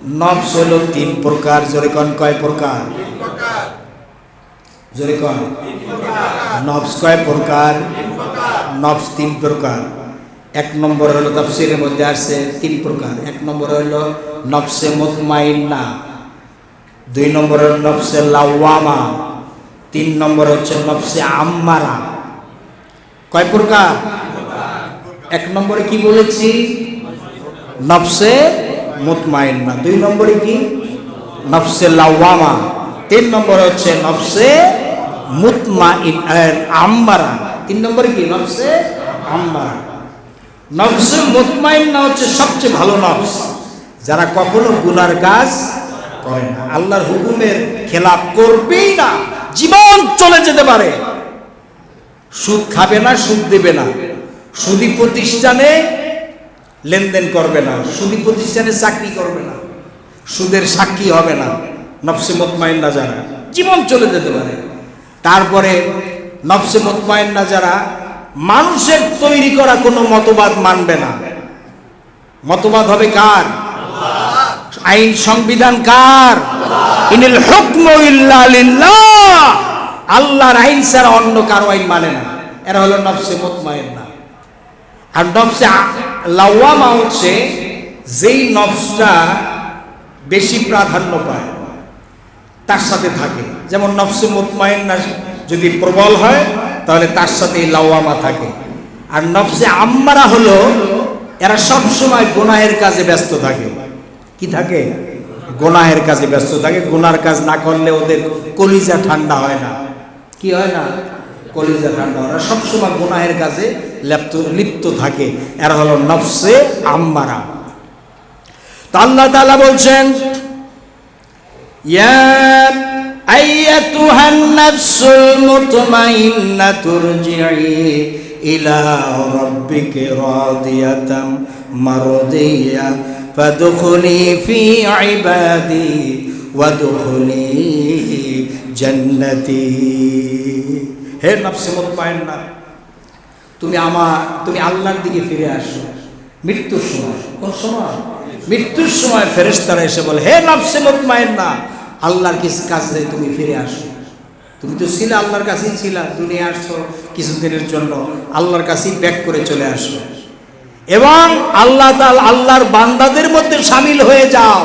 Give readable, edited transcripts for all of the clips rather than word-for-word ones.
নফস হলো 3 প্রকার। জোরে কোন কয় প্রকার? জোরে কোন। নফস কয় প্রকার? নফস 3 প্রকার। 1 নম্বর হলো তাফসীরের মধ্যে আছে 3 প্রকার। 1 নম্বর হলো নফসে মুতমাইন্না, 2 নম্বর হলো নফসে লাওয়ামা, 3 নম্বর হচ্ছে নফসে আম্মারা। কয় প্রকার? 1 নম্বরে কি বলেছি? নফসে মুতমাইন্না। 2 নম্বরে কি? নফসে লাওয়ামা। 3 নম্বর হচ্ছে নফসে আম্মারা। 3 নম্বরে কি? নফসে আম্মারা। নফসে মুতমাইন্না হচ্ছে সবচেয়ে ভালো নফস, যারা কখনো গুনার কাজ করে না, আল্লাহর হুকুমের খেলাপ করবেই না, জীবন চলে যেতে পারে। সুদ খাবে না, সুদ দেবে না, সুদী প্রতিষ্ঠানে লেনদেন করবে না, সুদী প্রতিষ্ঠানে চাকরি করবে না, সুদের সাক্ষী হবে না। নফসে মুতমাইন্না যারা, জীবন চলে যেতে পারে। তারপরে নফসে মুতমাইন্না যারা মানুষের তৈরি করা কোনো মতবাদ মানবে না। মতবাদ হবে কার? আইন সংবিধান কার? ইনিল হুকমু ইল্লা লিল্লাহ। আল্লাহর আইন ছাড়া অন্য কারো আইন মানে না। এরা হলো নফসে মুতমাইন্না। আর নফসে লাওয়ামা হচ্ছে যেই নফসটা বেশি প্রাধান্য পায় তার সাথে থাকে। যেমন নফসে মুতমাইন্না যদি প্রবল হয় তাহলে তার সাথে লাওয়ামা থাকে। আর নফসে আম্মারা হলো এরা সব সময় গুনাহের কাজে ব্যস্ত থাকে। কি থাকে? গুনাহের কাজে ব্যস্ত থাকে। গুনার কাজ না করলে ওদের কলিজা ঠান্ডা হয় না। কি হয় না? কলিজা ঠান্ডা হয় না। সবসময় গুনাহের কাজে লিপ্ত থাকে। এরা হলো নফসে আম্মারা। তো আল্লাহ তাআলা বলছেন, ইয়া আইয়াতুহান নাফসুল মুতমাইন্নাতু ইরজিই ইলা রাব্বিকি রাদিয়াতাম মারদিয়া ফাদখুলি ফি ইবাদি ওয়াদখুলি জান্নাতি। হে নফসে মুতমাইন্না, তুমি আল্লাহর দিকে ফিরে আসো মৃত্যুর সময়। কোন সময়? মৃত্যুর সময় ফেরেশতারা এসে বলে, হে নফসে মুতমাইন্না, আল্লাহর কাছে তুমি ফিরে আসো। তুমি তো ছিলে আল্লাহর কাছেই ছিলা, দুনিয়া আসছো কিছুদিনের জন্য, আল্লাহর কাছেই ব্যাক করে চলে আসো এবং আল্লাহর বান্দাদের মধ্যে শামিল হয়ে যাও।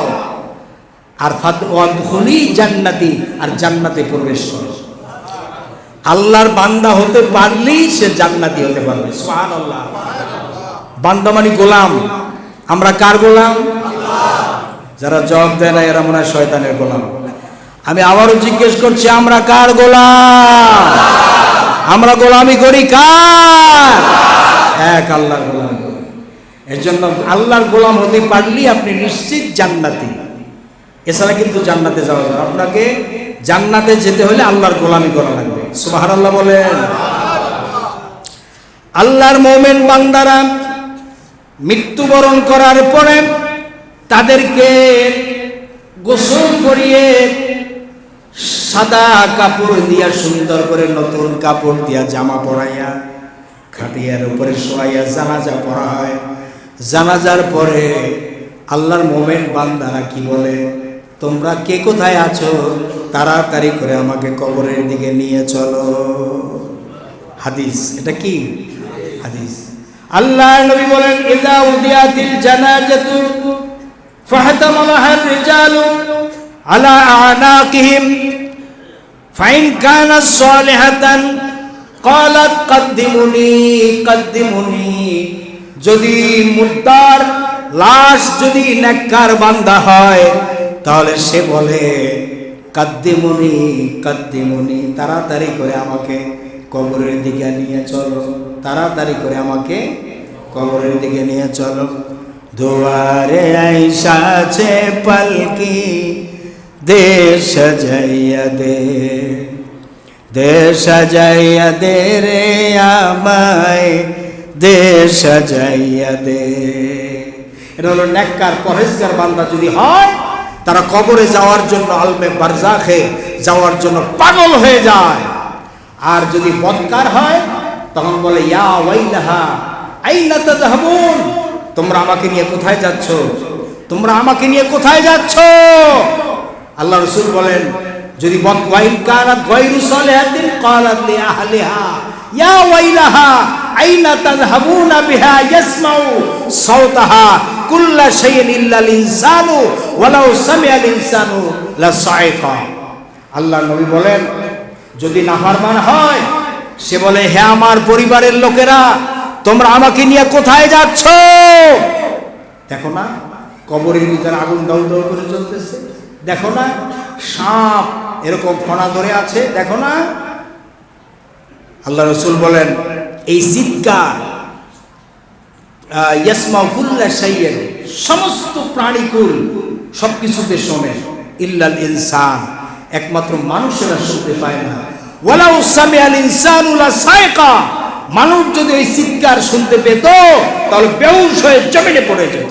আর ফাদখুলি জান্নাতি, আর জান্নাতে প্রবেশ করো। আল্লাহর বান্দা হতে পারলেই সে জান্নাতি হতে পারবে। সুবহানাল্লাহ। বান্দা মানে গোলাম। আমরা কার গোলাম? যারা জবাব দেয় না এরা মনে হয় শয়তানের গোলাম। আমি আবারও জিজ্ঞেস করছি, আমরা কার গোলাম? আমরা গোলামি করি কার? এক আল্লাহর গোলাম। এর জন্য আল্লাহর গোলাম হতে পারলেই আপনি নিশ্চিত জান্নাতি। এছাড়া কিন্তু জান্নাতে যাওয়া যাবে। আপনাকে জান্নাতে যেতে হলে আল্লাহর গোলামি করা লাগবে। সুবহানাল্লাহ বলেন। আল্লাহর মুমিন বান্দারা মৃত্যুবরণ করার পরে তাদেরকে গোসল করিয়ে সাদা কাপড় দিয়া, সুন্দর করে নতুন কাপড় দিয়া জামা পরাইয়া খাটিয়ার উপরে শোয়াইয়া জানাজা পড়া হয়। জানাজার পরে আল্লাহর মুমিন বান্দারা কি বলে, তোমরা কে কোথায় আছো? তাড়াতাড়ি করে আমাকে কবরের দিকে নিয়ে চলো। হাদিস। এটা কি হাদিস? আল্লাহর নবী বলেন, ইযা উদিয়াতিল জানাজাতু ফাহতামালাহার রিজালু আলা আনাকিহিম ফাইন কানাত সালিহাতান ক্বালাত কদ্দিমুনি কদ্দিমুনি। যদি মুর্দার লাশ যদি নেককার বান্দা হয় তাহলে সে বলে, কদ্দিমুনি কদ্দিমুনি, তাড়াতাড়ি করে আমাকে কবরের দিকে নিয়ে চলো, তাড়াতাড়ি করে আমাকে কবরের দিকে নিয়ে চলো। দুয়ারে আইসাছে পালকি দে সাজাইয়া দে, দে সাজাইয়া দে রে আমায়, দে সাজাইয়া দে। এটা হলো নেককার পরহেজগার বান্দা যদি হয় তারা কবরে যাওয়ার জন্য, আলমে বারজাখে যাওয়ার জন্য পাগল হয়ে যায়। আর যদি বদকার হয় তখন বলে, ইয়া ওয়াইলাহা আইনা তাযহাবুন, তোমরা আমাকে নিয়ে কোথায় যাচ্ছ? তোমরা আমাকে নিয়ে কোথায় যাচ্ছ? আল্লাহ রাসূল বলেন, যদি ওয়াইন কানাত গায়রু সালিহাতিন ক্বালাত লি আহলিহা ইয়া ওয়াইলাহা আইনা তাযহাবুনা বিহা ইয়াসমাউ সাওতাহা কুল্লা শাইইন ইল্লাল ইনসানু ওয়ালাউ সামিআল ইনসানু লাসাইকা। আল্লাহ নবী বলেন, যদি নাফরমান হয়, সে বলে, হে আমার পরিবারের লোকেরা, তোমরা আমাকে নিয়ে কোথায় যাচ্ছ? দেখো না কবরের ভিতরে আগুন দাউ দাউ করে জ্বলতেছে, দেখো না সাপ এরকম ফনা ধরে আছে, দেখো না। আল্লাহ রাসূল বলেন, এই চিৎকার ইয়াসমাউ কুল্লা শাইইন, সমস্ত প্রাণীকুল সবকিছুতে শোনে, ইল্লাল ইনসান, একমাত্র মানুষেরা শুনতে পায় না। ওয়ালাউ সামিআল ইনসানু লাসাইকা, মানুষ যদি এই চিৎকার শুনতে পেত তাহলে বেহুশ হয়ে জমিনে পড়ে যেত।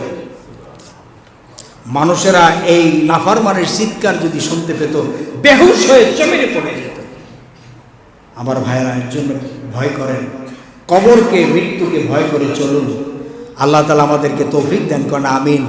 মানুষেরা এই নাফরমানের চিৎকার যদি শুনতে পেত, বেহুশ হয়ে জমিনে পড়ে যেত। আমার ভাইয়েরা, এর জন্য ভয় করেন, কবরকে, মৃত্যুকে ভয় করে চলুন। আল্লাহ তাআলা আমাদেরকে তৌফিক দান করেন, আমিন।